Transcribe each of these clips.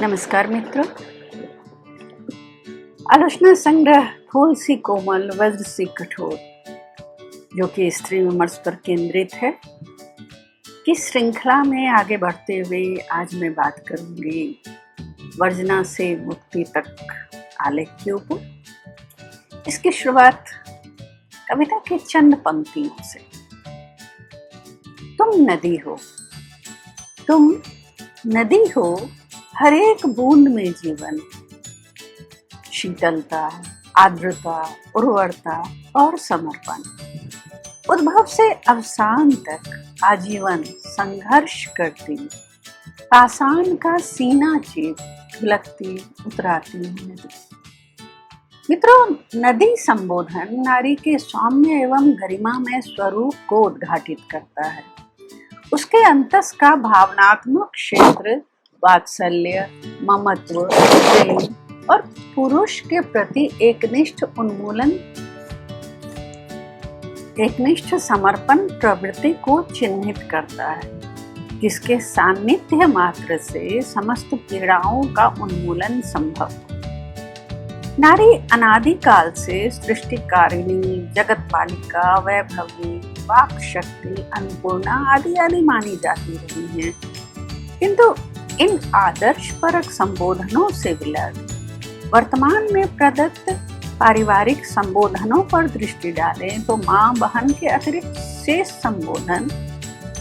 नमस्कार मित्रों। आलोचना संग्रह फूल सी कोमल वज्र सी कठोर, जो कि स्त्री विमर्श पर केंद्रित है, की श्रृंखला में आगे बढ़ते हुए आज मैं बात करूंगी वर्जना से मुक्ति तक आलेख के ऊपर। इसकी शुरुआत कविता के चंद पंक्तियों से। तुम नदी हो, तुम नदी हो, हर एक बूंद में जीवन, शीतलता, आर्द्रता, उर्वरता और समर्पण। उद्भव से अवसान तक आजीवन संघर्ष करती, पाषाण का सीना चीर ढुलकती उतराती नदी। मित्रों, नदी संबोधन नारी के सौम्य एवं गरिमामय स्वरूप को उद्घाटित करता है। उसके अंतस का भावनात्मक क्षेत्र वात्सल्य, ममत्व, प्रेम और पुरुष के प्रति एकनिष्ठ उन्मूलन, एकनिष्ठ समर्पण प्रवृत्ति को चिन्हित करता है, जिसके सान्निध्य मात्र से समस्त पीड़ाओं का उन्मूलन संभव। नारी अनादिकाल से सृष्टिकारिणी, जगतपालिका, वैभवी, वाक शक्ति, अन्नपूर्णा आदि आदि मानी जाती रही है, किंतु इन आदर्शपरक संबोधनों से विलग वर्तमान में प्रदत्त पारिवारिक संबोधनों पर दृष्टि डालें तो माँ बहन के अतिरिक्त शेष संबोधन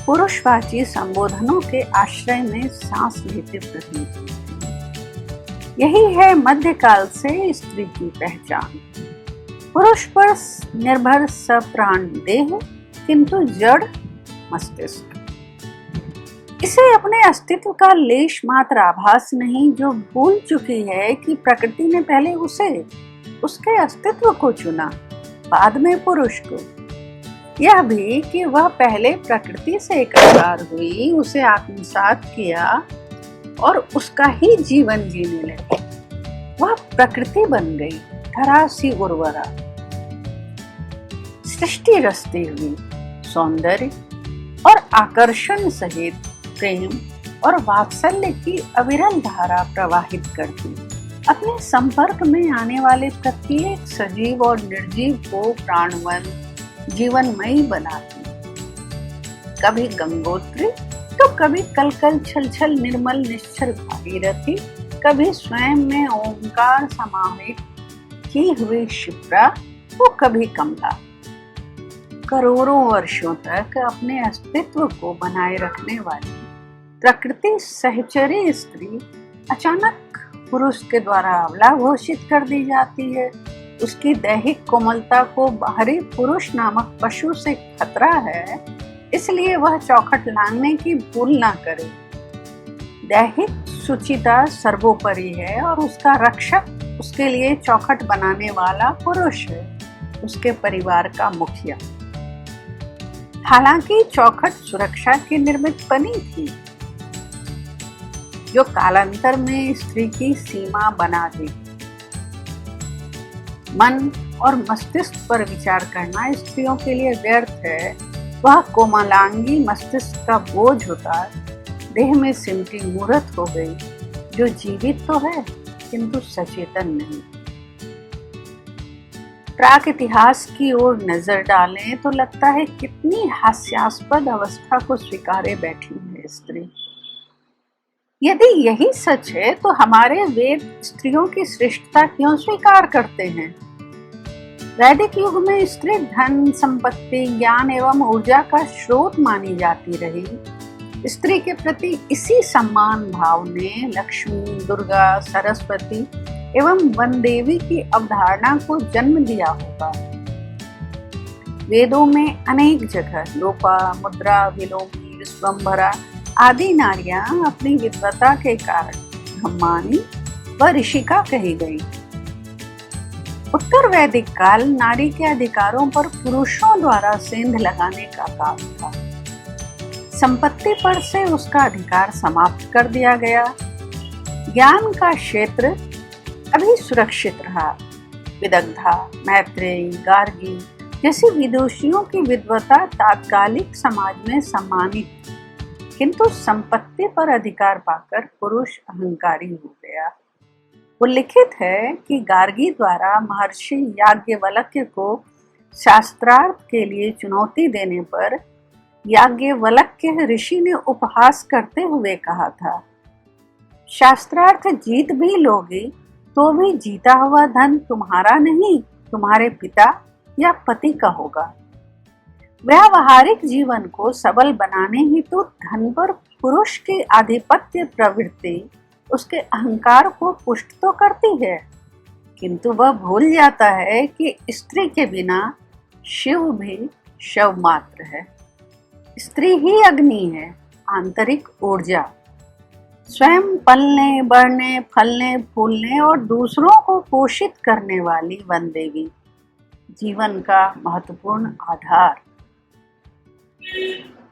पुरुषवाची संबोधनों के आश्रय में सांस लेते प्रतीत होते हैं। यही है मध्यकाल से स्त्री की पहचान। पुरुष पर निर्भर सप्राण देह, किंतु जड़ मस्तिष्क। इसे अपने अस्तित्व का लेश मात्र आभास नहीं, जो भूल चुकी है कि प्रकृति ने पहले उसे, उसके अस्तित्व को चुना, बाद में पुरुष को। यह भी कि वह पहले प्रकृति से एकाकार हुई, उसे आत्मसात किया और उसका ही जीवन जीने लगी। वह प्रकृति बन गई, धरा सी उर्वरा, सृष्टि रचती हुई, सौंदर्य और आकर्षण सहित प्रेम और वात्सल्य की अविरल धारा प्रवाहित करती, अपने संपर्क में आने वाले प्रत्येक सजीव और निर्जीव को प्राणवन, जीवनमयी बनाती। कभी गंगोत्री तो कभी कलकल छलछल निर्मल निश्चल भागीरथी, कभी स्वयं में ओंकार समाहित की हुई शिप्रा, तो कभी कमला। करोड़ों वर्षों तक अपने अस्तित्व को बनाए रखने वाली प्रकृति सहचरी स्त्री अचानक पुरुष के द्वारा अबला घोषित कर दी जाती है। उसकी दैहिक कोमलता को बाहरी पुरुष नामक पशु से खतरा है, इसलिए वह चौखट लांघने की भूल ना करे। दैहिक सुचिता सर्वोपरि है और उसका रक्षक उसके लिए चौखट बनाने वाला पुरुष है, उसके परिवार का मुखिया। हालांकि चौखट सुरक्षा की निर्मित बनी थी, जो कालांतर में स्त्री की सीमा बना दी। मन और मस्तिष्क पर विचार करना स्त्रियों के लिए व्यर्थ है। वह कोमलांगी मस्तिष्क का बोझ उतार देह में सिमटी मूर्त हो गई, जो जीवित तो है किंतु सचेतन नहीं। प्राक इतिहास की ओर नजर डालें तो लगता है कितनी हास्यास्पद अवस्था को स्वीकारे बैठी है स्त्री। यदि यही सच है तो हमारे वेद स्त्रियों की श्रेष्ठता क्यों स्वीकार करते हैं? वैदिक युग में स्त्री धन, संपत्ति, ज्ञान एवं ऊर्जा का स्रोत मानी जाती रही। स्त्री के प्रति इसी सम्मान भाव ने लक्ष्मी, दुर्गा, सरस्वती एवं वनदेवी की अवधारणा को जन्म दिया होगा। वेदों में अनेक जगह लोपा, मुद्रा, विलोमी, विश्वम्भरा आदि नारियां अपनी विद्वता के कारण ब्रह्मानी व ऋषिका कही गई। उत्तर वैदिक काल नारी के अधिकारों पर पुरुषों द्वारा सेंध लगाने का काल था। संपत्ति पर से उसका अधिकार समाप्त कर दिया गया। ज्ञान का क्षेत्र अभी सुरक्षित रहा। विदग्धा, मैत्रेयी, गार्गी जैसी विदुषियों की विद्वता तात्कालिक समाज में सम्मानित। किंतु संपत्ति पर अधिकार पाकर पुरुष अहंकारी हो गया। उल्लिखित है कि गार्गी द्वारा महर्षि याज्ञवल्क्य को शास्त्रार्थ के लिए चुनौती देने पर याज्ञवल्क्य ऋषि ने उपहास करते हुए कहा था, शास्त्रार्थ जीत भी लोगे तो भी जीता हुआ धन तुम्हारा नहीं, तुम्हारे पिता या पति का होगा। व्यावहारिक जीवन को सबल बनाने हेतु धन पर पुरुष की आधिपत्य प्रवृत्ति उसके अहंकार को पुष्ट तो करती है, किंतु वह भूल जाता है कि स्त्री के बिना शिव भी शव मात्र है। स्त्री ही अग्नि है, आंतरिक ऊर्जा, स्वयं पलने बढ़ने फलने फूलने और दूसरों को पोषित करने वाली वन देवी, जीवन का महत्वपूर्ण आधार।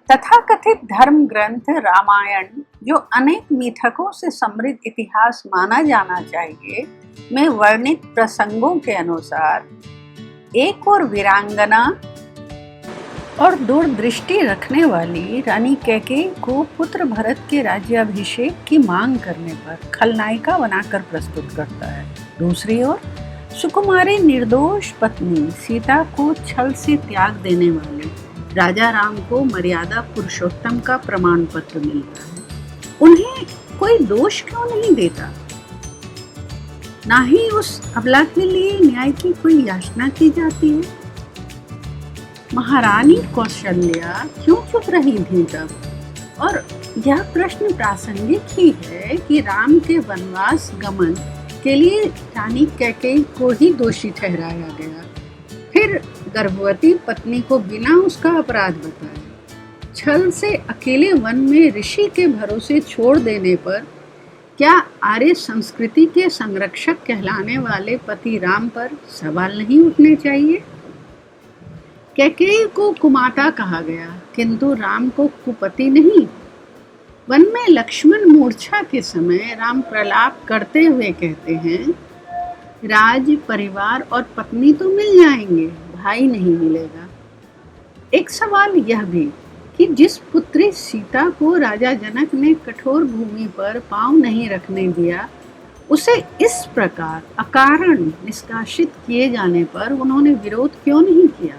तथाकथित धर्म ग्रंथ रामायण, जो अनेक मिथकों से समृद्ध इतिहास माना जाना चाहिए, में वर्णित प्रसंगों के अनुसार एक और वीरांगना और दूरदृष्टि रखने वाली रानी कैकेयी को पुत्र भरत के राज्याभिषेक की मांग करने पर खलनायिका बनाकर प्रस्तुत करता है। दूसरी ओर सुकुमारी निर्दोष पत्नी सीता को छल से त्याग देने वाले राजा राम को मर्यादा पुरुषोत्तम का प्रमाण पत्र मिलता है। उन्हें कोई दोष क्यों नहीं देता? ना ही उस अबला के लिए न्याय की कोई याचना की जाती है। महारानी कौशल्या क्यों चुप रही थी तब? और यह प्रश्न प्रासंगिक ही है कि राम के वनवास गमन के लिए रानी कैकेयी को ही दोषी ठहराया गया, फिर गर्भवती पत्नी को बिना उसका अपराध बताए छल से अकेले वन में ऋषि के भरोसे छोड़ देने पर क्या आर्य संस्कृति के संरक्षक कहलाने वाले पति राम पर सवाल नहीं उठने चाहिए? कैकेयी को कुमाता कहा गया, किंतु राम को कुपति नहीं। वन में लक्ष्मण मूर्छा के समय राम प्रलाप करते हुए कहते हैं, राज परिवार और पत्नी तो मिल जाएंगे, भाई नहीं मिलेगा। एक सवाल यह भी कि जिस पुत्री सीता को राजा जनक ने कठोर भूमि पर पांव नहीं रखने दिया, उसे इस प्रकार अकारण निष्कासित किए जाने पर उन्होंने विरोध क्यों नहीं किया?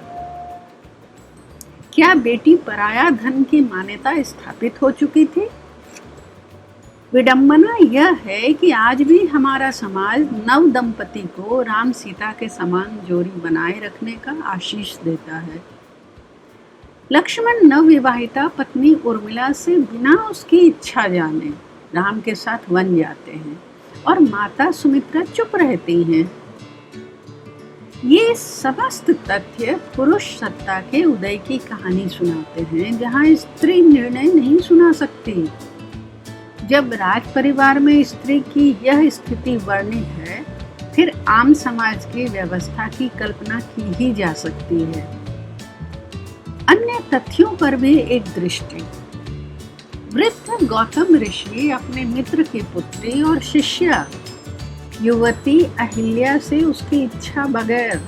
क्या बेटी पराया धन की मान्यता स्थापित हो चुकी थी? विडंबना यह है कि आज भी हमारा समाज नव दंपति को राम सीता के समान जोड़ी बनाए रखने का आशीष देता है। लक्ष्मण नवविवाहिता पत्नी उर्मिला से बिना उसकी इच्छा जाने राम के साथ वन जाते हैं और माता सुमित्रा चुप रहती हैं। ये समस्त तथ्य पुरुष सत्ता के उदय की कहानी सुनाते हैं, जहाँ स्त्री निर्णय नहीं सुना सकती। जब राज परिवार में स्त्री की यह स्थिति वर्णित है, फिर आम समाज की व्यवस्था की कल्पना की ही जा सकती है। अन्य तथ्यों पर भी एक दृष्टि। वृद्ध गौतम ऋषि अपने मित्र की पुत्री और शिष्या युवती अहिल्या से उसकी इच्छा बगैर,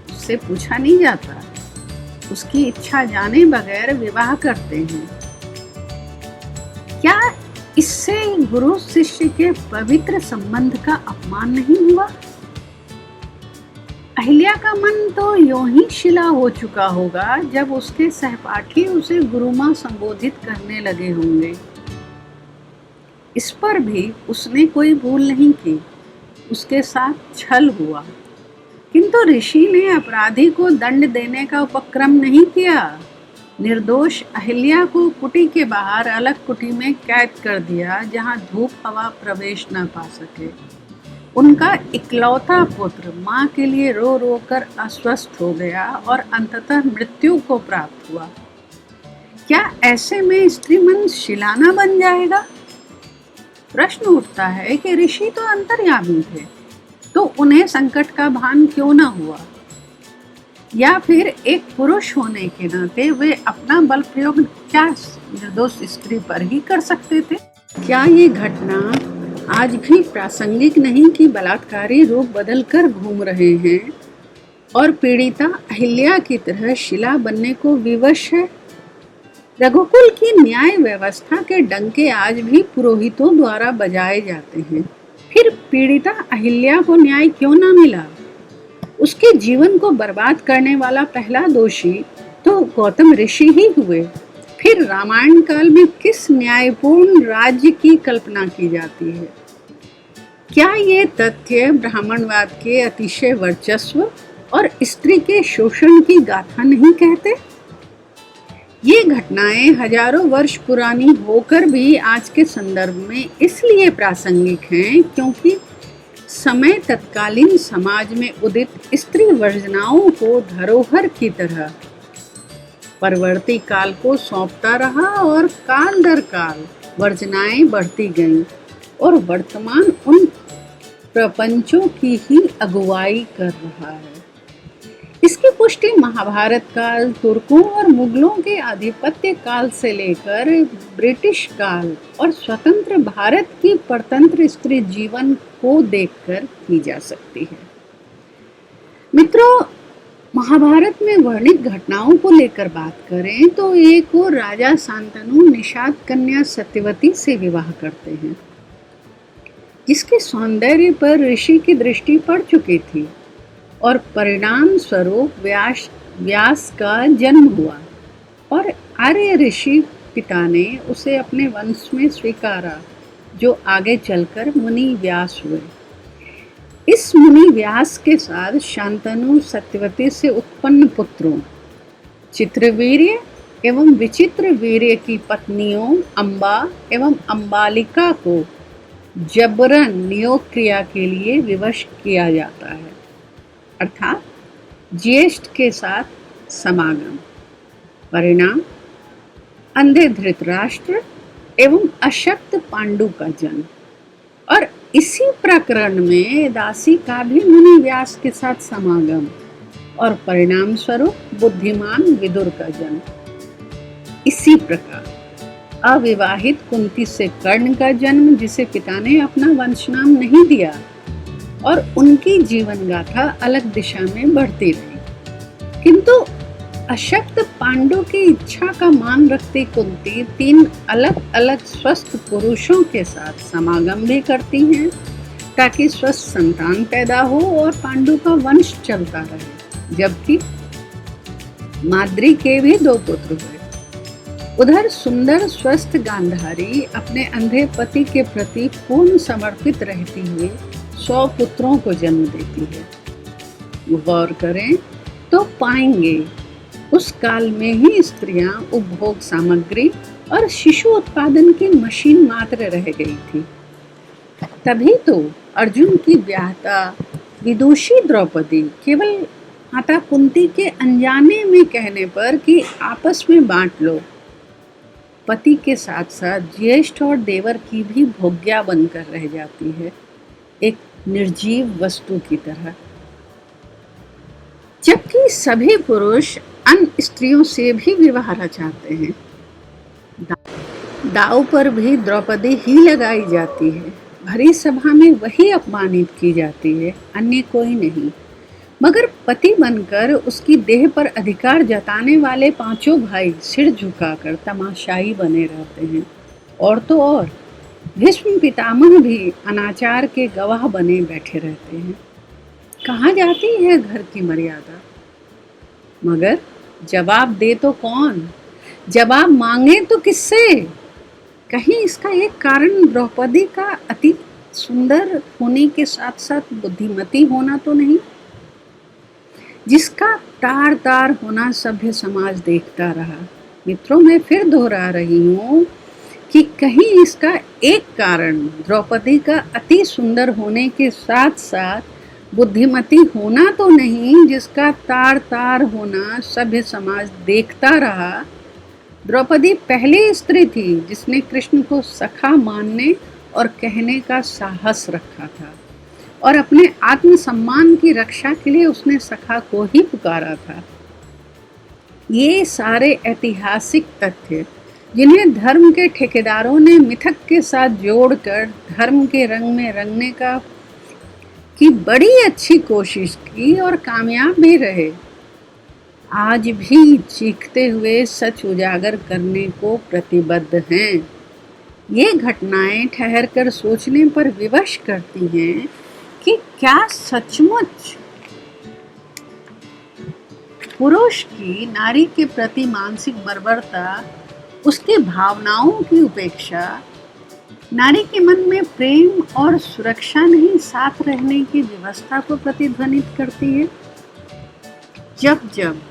उससे पूछा नहीं जाता, उसकी इच्छा जाने बगैर विवाह करते हैं। क्या इससे गुरु शिष्य के पवित्र संबंध का अपमान नहीं हुआ? अहिल्या का मन तो यूं ही शिला हो चुका होगा जब उसके सहपाठी उसे गुरुमां संबोधित करने लगे होंगे। इस पर भी उसने कोई भूल नहीं की, उसके साथ छल हुआ, किंतु ऋषि ने अपराधी को दंड देने का उपक्रम नहीं किया। निर्दोष अहिल्या को कुटी के बाहर अलग कुटी में कैद कर दिया, जहां धूप हवा प्रवेश न पा सके। उनका इकलौता पुत्र मां के लिए रो रो कर अस्वस्थ हो गया और अंततः मृत्यु को प्राप्त हुआ। क्या ऐसे में स्त्री मन शिलाना बन जाएगा? प्रश्न उठता है कि ऋषि तो अंतर्यामी थे, तो उन्हें संकट का भान क्यों न हुआ? या फिर एक पुरुष होने के नाते वे अपना बल प्रयोग क्या निर्दोष स्त्री पर ही कर सकते थे? क्या ये घटना आज भी प्रासंगिक नहीं कि बलात्कारी रूप बदलकर घूम रहे हैं और पीड़िता अहिल्या की तरह शिला बनने को विवश है? रघुकुल की न्याय व्यवस्था के डंके आज भी पुरोहितों द्वारा बजाए जाते हैं। फिर पीड़िता अहिल्या को न्याय क्यों ना मिला? उसके जीवन को बर्बाद करने वाला पहला दोषी तो गौतम ऋषि ही हुए। फिर रामायण काल में किस न्यायपूर्ण राज्य की कल्पना की जाती है? क्या ये तथ्य ब्राह्मणवाद के अतिशय वर्चस्व और स्त्री के शोषण की गाथा नहीं कहते? ये घटनाएं हजारों वर्ष पुरानी होकर भी आज के संदर्भ में इसलिए प्रासंगिक हैं क्योंकि समय तत्कालीन समाज में उदित स्त्री वर्जनाओं को धरोहर की तरह परवर्ती काल को सौंपता रहा और काल दर काल वर्जनाएं बढ़ती गईं और वर्तमान उन प्रपंचों की ही अगुवाई कर रहा है। इसकी पुष्टि महाभारत काल, तुर्कों और मुगलों के आधिपत्य काल से लेकर ब्रिटिश काल और स्वतंत्र भारत की परतंत्र स्त्री जीवन को देखकर की जा सकती है। मित्रों, महाभारत में वर्णित घटनाओं को लेकर बात करें तो एक और राजा शांतनु निषाद कन्या सत्यवती से विवाह करते हैं, जिसके सौंदर्य पर ऋषि की दृष्टि पड़ चुकी थी और परिणाम स्वरूप व्यास का जन्म हुआ और आर्य ऋषि पिता ने उसे अपने वंश में स्वीकारा, जो आगे चलकर मुनि व्यास हुए। इस मुनि व्यास के साथ शांतनु सत्यवती से उत्पन्न पुत्रों चित्रवीर्य एवं विचित्र वीर्य की पत्नियों अंबा एवं अंबालिका को जबरन नियोग क्रिया के लिए विवश किया जाता है, अर्थात ज्येष्ठ के साथ समागम। परिणाम अंधे धृतराष्ट्र एवं अशक्त पांडु का जन्म। और इसी प्रकरण में दासी का भी मुनि व्यास के साथ समागम और परिणाम स्वरूप बुद्धिमान विदुर का जन्म। इसी प्रकार अविवाहित कुंती से कर्ण का जन्म, जिसे पिता ने अपना वंश नाम नहीं दिया, और उनकी जीवन गाथा अलग दिशा में बढ़ती रही। किंतु अशक्त पांडु की इच्छा का मान रखती कुंती 3 अलग अलग स्वस्थ पुरुषों के साथ समागम भी करती हैं ताकि स्वस्थ संतान पैदा हो और पांडु का वंश चलता रहे, जबकि माद्री के भी 2 पुत्र हुए। उधर सुंदर स्वस्थ गांधारी अपने अंधे पति के प्रति पूर्ण समर्पित रहती हुई 100 पुत्रों को जन्म देती है। गौर करें तो पाएंगे उस काल में ही स्त्रियां उपभोग सामग्री और शिशु उत्पादन की मशीन मात्र रह गई थी। तभी तो अर्जुन की ब्याहता विदुषी द्रौपदी केवल माता कुंती के अनजाने में कहने पर कि आपस में बांट लो, पति के साथ साथ ज्येष्ठ और देवर की भी भोग्या बनकर रह जाती है, एक निर्जीव वस्तु की तरह। जबकि सभी पुरुष अन्य स्त्रियों से भी विवाह रचाते हैं। दाव पर भी द्रौपदी ही लगाई जाती है। भरी सभा में वही अपमानित की जाती है, अन्य कोई नहीं। मगर पति बनकर उसकी देह पर अधिकार जताने वाले 5 भाई सिर झुकाकर तमाशाई बने रहते हैं। और तो और भीष्म पितामह भी अनाचार के गवाह बने बैठे रहते हैं। कहाँ जाती है घर की मर्यादा? मगर जवाब दे तो कौन? जवाब मांगे तो किससे? कहीं इसका एक कारण द्रौपदी का अति सुंदर होने के साथ साथ बुद्धिमती होना तो नहीं, जिसका तार तार होना सभ्य समाज देखता रहा? मित्रों, मैं फिर दोहरा रही हूँ कि कहीं इसका एक कारण द्रौपदी का अति सुंदर होने के साथ साथ बुद्धिमती होना तो नहीं, जिसका तार तार होना सभ्य समाज देखता रहा? द्रौपदी पहली स्त्री थी जिसने कृष्ण को सखा मानने और कहने का साहस रखा था, और अपने आत्मसम्मान की रक्षा के लिए उसने सखा को ही पुकारा था। ये सारे ऐतिहासिक तथ्य, जिन्हें धर्म के ठेकेदारों ने मिथक के साथ जोड़कर धर्म के रंग में रंगने की बड़ी अच्छी कोशिश की और कामयाब भी रहे, आज भी चीखते हुए सच उजागर करने को प्रतिबद्ध हैं। ये घटनाएं ठहरकर सोचने पर विवश करती हैं कि क्या सचमुच पुरुष की नारी के प्रति मानसिक बर्बरता, उसकी भावनाओं की उपेक्षा, नारी के मन में प्रेम और सुरक्षा नहीं साथ रहने की व्यवस्था को प्रतिध्वनित करती है। जब जब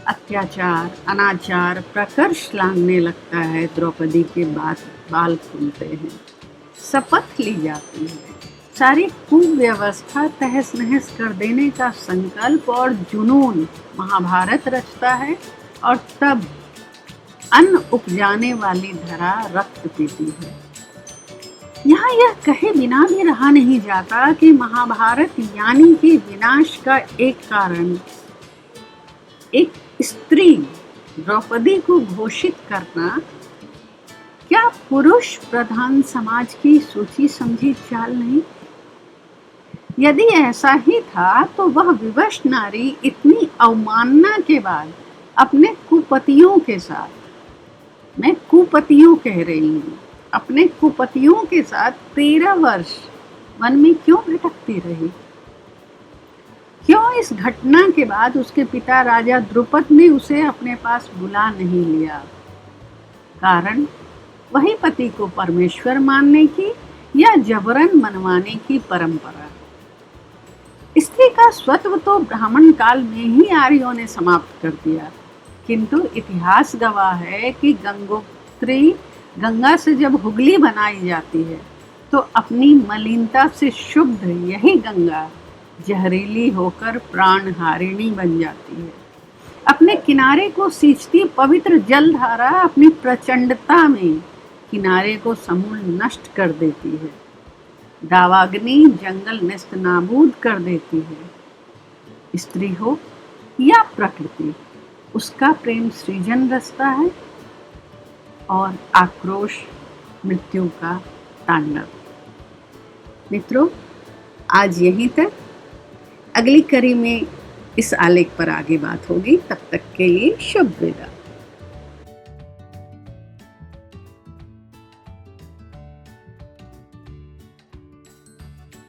अत्याचार, अनाचार प्रकर्ष लांघने लगता है, द्रौपदी के बाल खुलते हैं, शपथ ली जाती है, सारी कुव्यवस्था तहस नहस कर देने का संकल्प और जुनून महाभारत रचता है, और तब अन्न उपजाने वाली धरा रक्त पीती है। यहाँ यह कहे बिना भी रहा नहीं जाता कि महाभारत यानी कि विनाश का एक कारण एक स्त्री द्रौपदी को घोषित करना क्या पुरुष प्रधान समाज की सोची समझी चाल नहीं? यदि ऐसा ही था तो वह विवश नारी इतनी अवमानना के बाद अपने कुपतियों के साथ, मैं कुपतियों कह रही हूँ, अपने कुपतियों के साथ 13 वर्ष वन में क्यों भटकती रही? क्यों इस घटना के बाद उसके पिता राजा द्रुपद ने उसे अपने पास बुला नहीं लिया? कारण वही पति को परमेश्वर मानने की या जबरन मनवाने की परंपरा। स्त्री का स्वत्व तो ब्राह्मण काल में ही आर्यों ने समाप्त कर दिया, किंतु इतिहास गवाह है कि गंगोत्री गंगा से जब हुगली बनाई जाती है तो अपनी मलिनता से शुद्ध यही गंगा जहरीली होकर प्राणहारिणी बन जाती है। अपने किनारे को सींचती पवित्र जलधारा अपनी प्रचंडता में किनारे को समूल नष्ट कर देती है। दावाग्नि जंगल नेस्त नाबूद कर देती है। स्त्री हो या प्रकृति, उसका प्रेम सृजन रचता है और आक्रोश मृत्यु का तांडव। मित्रों, आज यहीं तक। अगली कड़ी में इस आलेख पर आगे बात होगी। तब तक के लिए शुभ विदा।